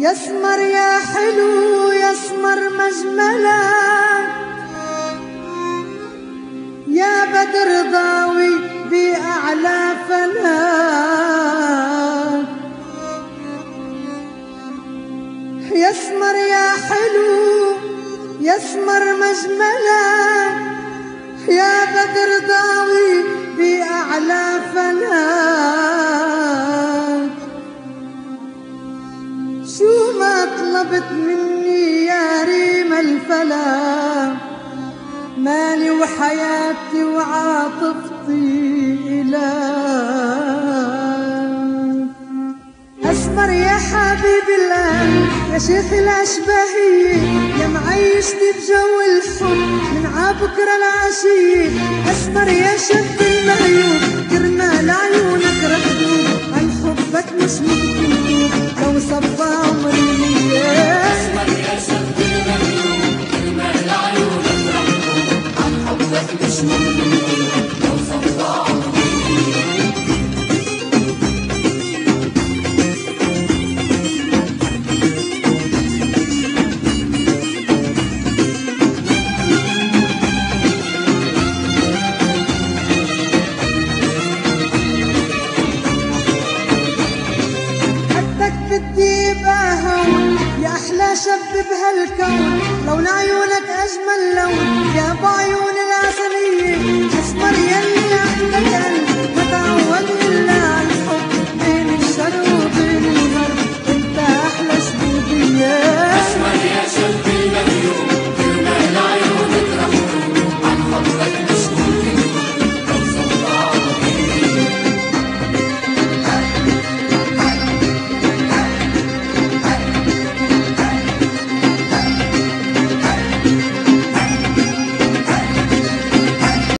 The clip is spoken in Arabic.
يسمر يا حلو يسمر مجملك، يا بدر ضاوي بأعلى فلك. يسمر يا حلو يسمر مجملك، يا بدر ضاوي بأعلى فلك. شو ما طلبت مني يا ريم الفلا، مالي وحياتي وعاطفتي إلك. أسمر يا حبيب القلب يا شيخ الأشباهية، يا معيشتي بجو الحب من عبكرة العشية. أسمر يا شب المعيوب كرمال عيونك رح دوب، عن حبك مش ممكن دوب لو صفى عمري ليا. أسمر يا شب المعيوب كرمال عيونك رح دوب، عن حبك مش ممكن دوب لو صفى عمري ليا. يا أحلى شب بهالكون، لون عيونك أجمل لون، يا أبو عيون